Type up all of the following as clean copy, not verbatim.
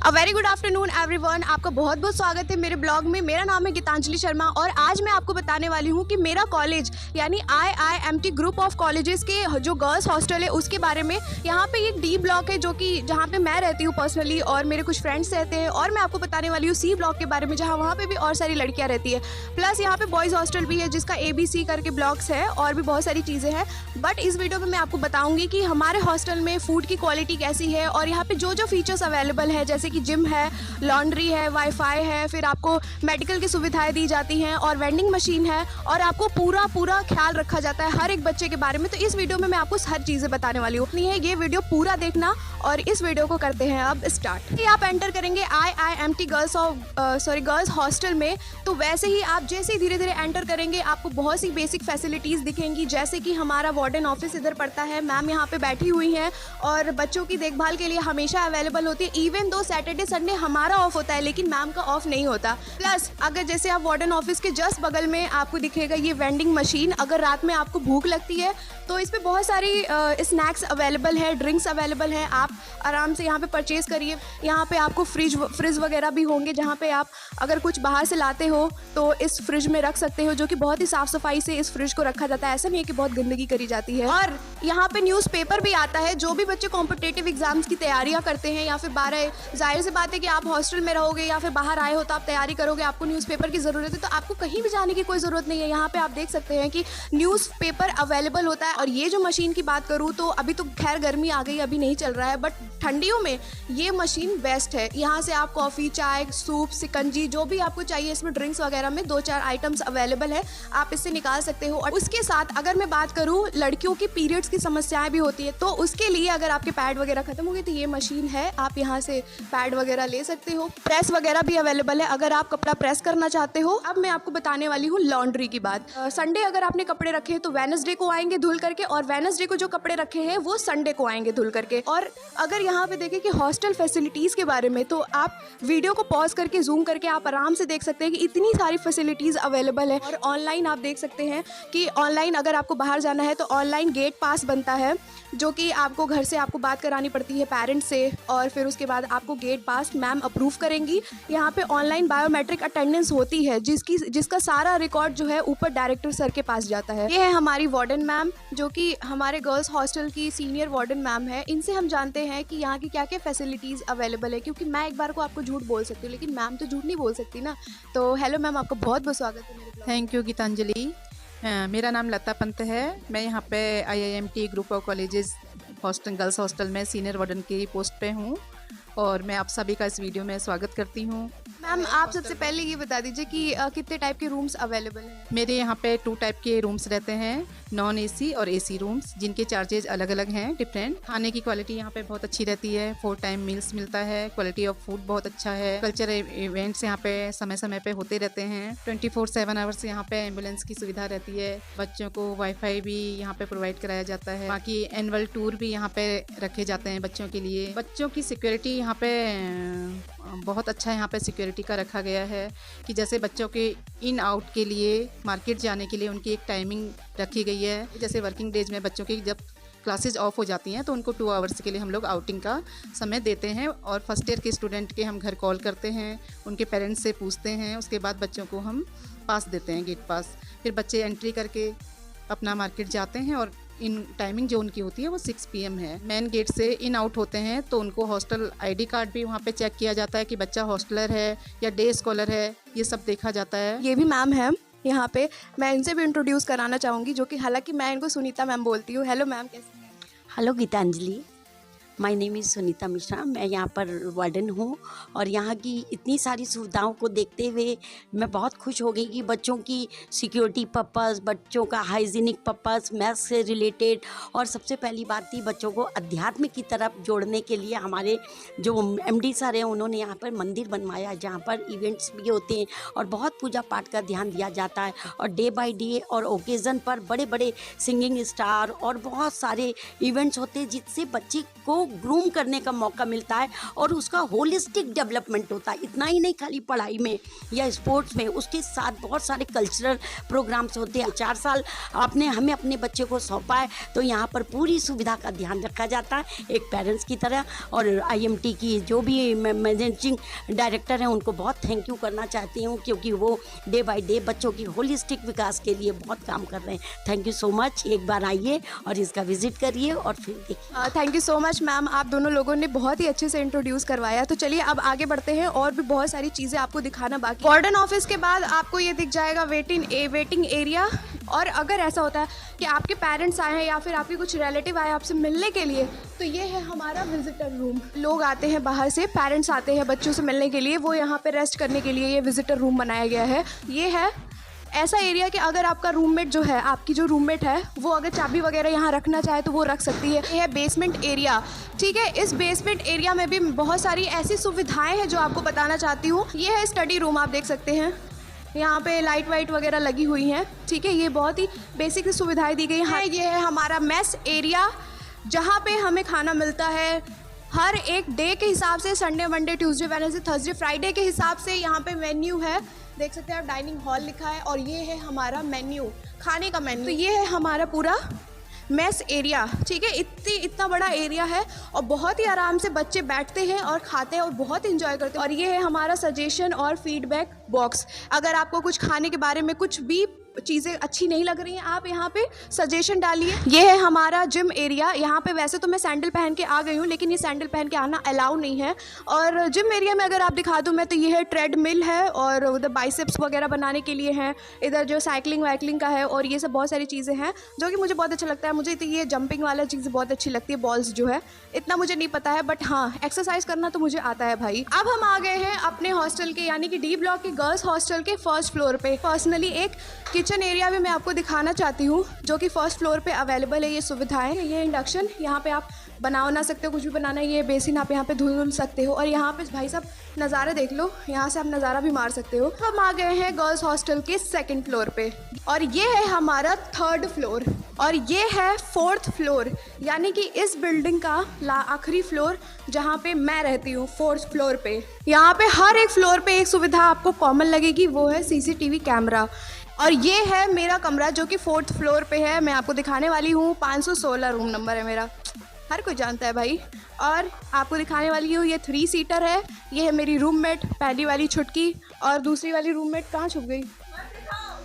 A very good afternoon everyone. आपका बहुत बहुत स्वागत है मेरे ब्लॉग में। मेरा नाम है गीतांजलि शर्मा और आज मैं आपको बताने वाली हूँ कि मेरा कॉलेज यानी IIMT ग्रुप ऑफ कॉलेजेस के जो गर्ल्स हॉस्टल है उसके बारे में। यहाँ पे एक D ब्लॉक है जो कि जहाँ पे मैं रहती हूँ पर्सनली और मेरे कुछ फ्रेंड्स रहते हैं, और मैं आपको बताने वाली हूँ C ब्लॉक के बारे में जहाँ वहाँ पे भी और सारी लड़कियाँ रहती है। प्लस यहाँ पे बॉयज़ हॉस्टल भी है जिसका ABC करके ब्लॉक्स है और भी बहुत सारी चीज़ें हैं। बट इस वीडियो में मैं आपको बताऊँगी कि हमारे हॉस्टल में फ़ूड की क्वालिटी कैसी है और यहाँ पे जो जो फीचर्स अवेलेबल है, जैसे कि जिम है, लॉन्ड्री है, वाईफाई है, फिर आपको मेडिकल की सुविधाएं दी जाती हैं और वेंडिंग मशीन है, और आपको पूरा ख्याल रखा जाता है हर एक बच्चे के बारे में। तो इस वीडियो में मैं आपको हर चीज़ें बताने वाली हूँ। ये वीडियो पूरा देखना और इस वीडियो को करते हैं अब स्टार्ट। आप एंटर करेंगे IIMT गर्ल्स हॉस्टल में, तो वैसे ही आप जैसे ही धीरे धीरे एंटर करेंगे आपको बहुत सी बेसिक फैसिलिटीज़ दिखेंगी। जैसे कि हमारा वार्डन ऑफिस इधर पड़ता है, मैम यहाँ पे बैठी हुई हैं और बच्चों की देखभाल के लिए हमेशा अवेलेबल होती है। इवन दो सैटरडे संडे हमारा ऑफ होता है लेकिन मैम का ऑफ नहीं होता। प्लस अगर जैसे आप वार्डन ऑफिस के जस्ट बगल में आपको दिखेगा ये वेंडिंग मशीन। अगर रात में आपको भूख लगती है तो इस पे बहुत सारी स्नैक्स अवेलेबल है, ड्रिंक्स अवेलेबल है, आप आराम से यहाँ पे परचेज़ करिए। यहाँ पे आपको फ्रिज वगैरह भी होंगे जहाँ पे आप अगर कुछ बाहर से लाते हो तो इस फ्रिज में रख सकते हो, जो कि बहुत ही साफ़ सफाई से इस फ्रिज को रखा जाता है। ऐसा नहीं है कि बहुत गंदगी करी जाती है। और यहाँ पे न्यूज़पेपर भी आता है। जो भी बच्चे कॉम्पिटिटिव एग्जाम्स की तैयारियाँ करते हैं या फिर जाहिर सी बात है कि आप हॉस्टल में रहोगे या फिर बाहर आए हो तो आप तैयारी करोगे, आपको न्यूज़पेपर की ज़रूरत है, तो आपको कहीं भी जाने की कोई ज़रूरत नहीं है। यहाँ पे आप देख सकते हैं कि न्यूज़पेपर अवेलेबल होता है। और ये जो मशीन की बात करूँ तो अभी तो खैर गर्मी आ गई, अभी नहीं चल रहा है, बट ठंडियों में ये मशीन बेस्ट है। यहाँ से आप कॉफ़ी, चाय, सूप, सिकंजी जो भी आपको चाहिए, इसमें ड्रिंक्स वगैरह में 2-4 आइटम्स अवेलेबल है, आप इससे निकाल सकते हो। और उसके साथ अगर मैं बात करूँ लड़कियों की पीरियड्स की समस्याएं भी होती है, तो उसके लिए अगर आपके पैड वगैरह खत्म हो गए तो ये मशीन है, आप यहाँ से पैड वगैरह ले सकते हो। प्रेस वगैरह भी अवेलेबल है अगर आप कपड़ा प्रेस करना चाहते हो। अब मैं आपको बताने वाली हूँ लॉन्ड्री की बात। संडे अगर आपने कपड़े रखे हैं तो वेडनेसडे को आएंगे धुल करके, और वेडनेसडे को जो कपड़े रखे हैं वो संडे को आएंगे धुल करके। और अगर यहाँ पे देखें कि हॉस्टल फैसिलिटीज़ के बारे में, तो आप वीडियो को पॉज करके जूम करके आप आराम से देख सकते हैं कि इतनी सारी फैसिलिटीज़ अवेलेबल है। और ऑनलाइन आप देख सकते हैं कि ऑनलाइन अगर आपको बाहर जाना है तो ऑनलाइन गेट पास बनता है, जो कि आपको घर से आपको बात करानी पड़ती है पेरेंट्स से, और फिर उसके बाद आपको गेट पास मैम अप्रूव करेंगी। यहाँ पे ऑनलाइन बायोमेट्रिक अटेंडेंस होती है जिसका सारा रिकॉर्ड जो है ऊपर डायरेक्टर सर के पास जाता है। ये है हमारी वार्डन मैम, जो कि हमारे गर्ल्स हॉस्टल की सीनियर वार्डन मैम है। इनसे हम जानते हैं कि यहाँ की क्या क्या फैसिलिटीज़ अवेलेबल है, क्योंकि मैं एक बार को आपको झूठ बोल सकती हूँ लेकिन मैम तो झूठ नहीं बोल सकती ना। तो हेलो मैम, आपका बहुत बहुत स्वागत है मेरे ब्लॉग। Thank you Geetanjali. मेरा नाम लता पंत है। मैं यहाँ पे IIMT group of colleges girls hostel में सीनियर वार्डन की पोस्ट पे हूँ और मैं आप सभी का इस वीडियो में स्वागत करती हूँ। मैम आप सबसे पहले ये बता दीजिए कि कितने टाइप के रूम्स अवेलेबल हैं? मेरे यहाँ पे 2 टाइप के रूम्स रहते हैं, नॉन AC और AC रूम्स, जिनके चार्जेज अलग अलग हैं डिफरेंट। खाने की क्वालिटी यहाँ पे बहुत अच्छी रहती है, 4 टाइम मील्स मिलता है, क्वालिटी ऑफ फूड बहुत अच्छा है। कल्चरल इवेंट्स यहाँ पे समय समय पे होते रहते हैं। 24/7 आवर्स यहाँ पे एम्बुलेंस की सुविधा रहती है। बच्चों को वाईफाई भी यहाँ पे प्रोवाइड कराया जाता है। बाकी एनुअल टूर भी यहाँ पे रखे जाते हैं बच्चों के लिए। बच्चों की सिक्योरिटी यहाँ पे बहुत अच्छा यहाँ पे सिक्योरिटी का रखा गया है कि जैसे बच्चों के इन आउट के लिए, मार्केट जाने के लिए उनकी एक टाइमिंग रखी गई है। जैसे वर्किंग डेज में बच्चों की जब क्लासेज ऑफ हो जाती हैं तो उनको 2 आवर्स के लिए हम लोग आउटिंग का समय देते हैं, और फर्स्ट ईयर के स्टूडेंट के हम घर कॉल करते हैं, उनके पेरेंट्स से पूछते हैं, उसके बाद बच्चों को हम पास देते हैं, गेट पास। फिर बच्चे एंट्री करके अपना मार्केट जाते हैं और इन टाइमिंग जो उनकी होती है वो 6 PM है। मेन गेट से इन आउट होते हैं तो उनको हॉस्टल ID कार्ड भी वहाँ पे चेक किया जाता है कि बच्चा हॉस्टलर है या डे स्कॉलर है, ये सब देखा जाता है। ये भी मैम है यहाँ पे, मैं इनसे भी इंट्रोड्यूस कराना चाहूँगी, जो कि हालांकि मैं इनको सुनीता मैम बोलती हूँ। हेलो मैम, कैसे हैं? Hello Geetanjali, my name is Sunita Mishra. मैं यहाँ पर वार्डन हूँ और यहाँ की इतनी सारी सुविधाओं को देखते हुए मैं बहुत खुश हो गई कि बच्चों की सिक्योरिटी पर्पस, बच्चों का हाइजीनिक पर्पस, मैथ्स से रिलेटेड, और सबसे पहली बात थी बच्चों को अध्यात्म की तरफ जोड़ने के लिए हमारे जो MD सर हैं उन्होंने यहाँ पर मंदिर बनवाया है जहाँ पर इवेंट्स भी होते हैं और बहुत पूजा पाठ का ध्यान दिया जाता है। और डे बाय डे और ओकेज़न पर बड़े बड़े सिंगिंग स्टार और बहुत सारे इवेंट्स होते हैं जिससे बच्चे को ग्रूम करने का मौका मिलता है और उसका होलिस्टिक डेवलपमेंट होता है। इतना ही नहीं खाली पढ़ाई में या स्पोर्ट्स में, उसके साथ बहुत सारे कल्चरल प्रोग्राम्स होते हैं। 4 साल हमें अपने बच्चे को सौंपा है तो यहाँ पर पूरी सुविधा का ध्यान रखा जाता है एक पेरेंट्स की तरह। और IMT की जो भी मैनेजिंग डायरेक्टर हैं उनको बहुत थैंक यू करना चाहती हूँ, क्योंकि वो डे बाय डे बच्चों की होलिस्टिक विकास के लिए बहुत काम कर रहे हैं। Thank you so much. एक बार आइए और इसका विजिट करिए और फिर देखिए। Thank you so much ma'am, आप दोनों लोगों ने बहुत ही अच्छे से इंट्रोड्यूस करवाया। तो चलिए अब आगे बढ़ते हैं, और भी बहुत सारी चीज़ें आपको दिखाना बाकी। वार्डन ऑफिस के बाद आपको ये दिख जाएगा वेटिंग एरिया। और अगर ऐसा होता है कि आपके पेरेंट्स आए हैं या फिर आपके कुछ रिलेटिव आए आपसे मिलने के लिए, तो ये है हमारा विजिटर रूम। लोग आते हैं बाहर से, पेरेंट्स आते हैं बच्चों से मिलने के लिए, वो यहाँ पे रेस्ट करने के लिए ये विजिटर रूम बनाया गया है। ये है ऐसा एरिया कि अगर आपका रूममेट जो है, आपकी जो रूममेट है, वो अगर चाबी वगैरह यहाँ रखना चाहे तो वो रख सकती है। ये है बेसमेंट एरिया, ठीक है। इस बेसमेंट एरिया में भी बहुत सारी ऐसी सुविधाएं हैं जो आपको बताना चाहती हूँ। ये है स्टडी रूम, आप देख सकते हैं यहाँ पे लाइट वाइट वगैरह लगी हुई हैं, ठीक है। ये बहुत ही बेसिक सुविधाएं दी गई हैं। ये है हमारा मेस एरिया, जहाँ पे हमें खाना मिलता है हर एक डे के हिसाब से। Sunday, Monday, Tuesday, Wednesday, Thursday, Friday के हिसाब से यहाँ पे मेन्यू है। देख सकते हैं आप, डाइनिंग हॉल लिखा है, और ये है हमारा मेन्यू, खाने का मेन्यू। तो ये है हमारा पूरा मेस एरिया, ठीक है। इतना बड़ा एरिया है और बहुत ही आराम से बच्चे बैठते हैं और खाते हैं और बहुत इंजॉय करते हैं। और ये है हमारा सजेशन और फीडबैक बॉक्स। अगर आपको कुछ खाने के बारे में कुछ भी चीज़ें अच्छी नहीं लग रही हैं, आप यहाँ पे सजेशन डालिए। ये है हमारा जिम एरिया। यहाँ पे वैसे तो मैं सैंडल पहन के आ गई हूँ, लेकिन ये सैंडल पहन के आना अलाउ नहीं है। और जिम एरिया में अगर आप दिखा दूँ मैं, तो ये है ट्रेडमिल है, और उधर बाइसेप्स वगैरह बनाने के लिए हैं। इधर जो साइकिलिंग वाइकलिंग का है, और ये सब बहुत सारी चीज़ें हैं जो कि मुझे बहुत अच्छा लगता है। मुझे तो ये जंपिंग वाला चीज़ बहुत अच्छी लगती है, बॉल्स जो है, इतना मुझे नहीं पता है, बट हाँ एक्सरसाइज करना तो मुझे आता है भाई। अब हम आ गए हैं अपने हॉस्टल के, यानी कि D ब्लॉक के गर्ल्स हॉस्टल के फर्स्ट फ्लोर पे। पर्सनली एक किचन एरिया भी मैं आपको दिखाना चाहती हूँ, जो कि फर्स्ट फ्लोर पे अवेलेबल है। ये सुविधाएं, ये इंडक्शन, यहाँ पे आप बना सकते हो, कुछ भी बनाना है। ये बेसिन, आप यहाँ पे धुल सकते हो। और यहाँ पे भाई साहब नज़ारा देख लो, यहाँ से आप नज़ारा भी मार सकते हो। हम आ गए हैं गर्ल्स हॉस्टल के सेकंड फ्लोर पे, और ये है हमारा थर्ड फ्लोर, और ये है फोर्थ फ्लोर, यानी कि इस बिल्डिंग का आखिरी फ्लोर जहाँ पे मैं रहती हूँ, फोर्थ फ्लोर पे। यहाँ पे हर एक फ्लोर पे एक सुविधा आपको कॉमन लगेगी, वो है CCTV कैमरा। और ये है मेरा कमरा जो कि फोर्थ फ्लोर पे है, मैं आपको दिखाने वाली हूँ। 516 रूम नंबर है मेरा, हर कोई जानता है भाई। और आपको दिखाने वाली हूँ, ये 3 सीटर है। ये है मेरी रूममेट, पहली वाली छुटकी, और दूसरी वाली रूममेट कहाँ छुप गई?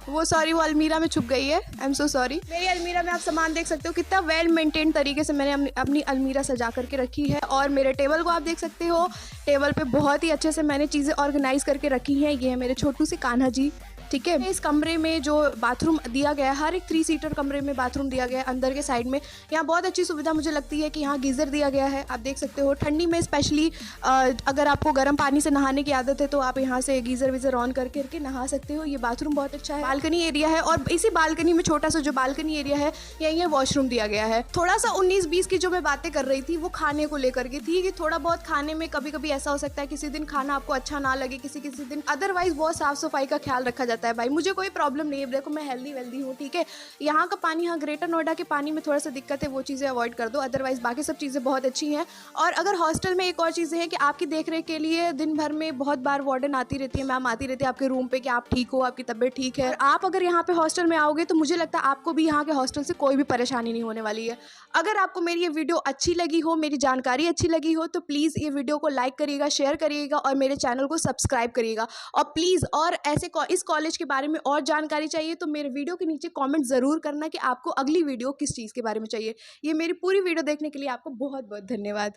वो सॉरी, वो अलमीरा में छुप गई है। I am so sorry. मेरी अलमीरा में आप सामान देख सकते हो, कितना वेल मेंटेन तरीके से मैंने अपनी अलमीरा सजा करके रखी है। और मेरे टेबल को आप देख सकते हो, टेबल पे बहुत ही अच्छे से मैंने चीज़ें ऑर्गेनाइज करके रखी हैं। ये है मेरे छोटू से कान्हा जी, ठीक है। इस कमरे में जो बाथरूम दिया गया है, हर एक 3 सीटर कमरे में बाथरूम दिया गया है अंदर के साइड में। यहाँ बहुत अच्छी सुविधा मुझे लगती है कि यहाँ गीज़र दिया गया है, आप देख सकते हो। ठंडी में स्पेशली अगर आपको गर्म पानी से नहाने की आदत है तो आप यहाँ से गीज़र वीज़र ऑन करके नहा सकते हो। ये बाथरूम बहुत अच्छा है। बालकनी एरिया है, और इसी बालकनी में छोटा सा जो बालकनी एरिया है, यही है वॉशरूम दिया गया है। थोड़ा सा 19-20 की जो मैं बातें कर रही थी, वो खाने को लेकर के थी कि थोड़ा बहुत खाने में कभी कभी ऐसा हो सकता है किसी दिन खाना आपको अच्छा ना लगे, किसी दिन। अदरवाइज बहुत साफ़ सफाई का ख्याल रखा जाता है भाई। मुझे कोई प्रॉब्लम नहीं है, देखो मैं हेल्दी वेल्दी हूँ, ठीक है। यहाँ का पानी, यहाँ ग्रेटर नोएडा के पानी में थोड़ा सा दिक्कत है, वो चीज़ें अवॉइड कर दो। अदरवाइज बाकी सब चीज़ें बहुत अच्छी हैं। और अगर हॉस्टल में एक और चीज़ें हैं कि आपकी देखरेख के लिए दिन भर में बहुत बार वार्डन आती रहती है, मैम आती रहती है आपके रूम पे कि आप ठीक हो, आपकी तबीयत ठीक है। आप अगर यहाँ पे हॉस्टल में आओगे तो मुझे लगता है आपको भी यहाँ के हॉस्टल से कोई भी परेशानी नहीं होने वाली है। अगर आपको मेरी ये वीडियो अच्छी लगी हो, मेरी जानकारी अच्छी लगी हो, तो प्लीज़ ये वीडियो को लाइक करिएगा, शेयर करिएगा, और मेरे चैनल को सब्सक्राइब करिएगा। और प्लीज़, और ऐसे इस कॉलेज के बारे में और जानकारी चाहिए तो मेरे वीडियो के नीचे कमेंट ज़रूर करना कि आपको अगली वीडियो किस चीज़ के बारे में चाहिए। ये मेरी पूरी वीडियो देखने के लिए आपको बहुत बहुत धन्यवाद।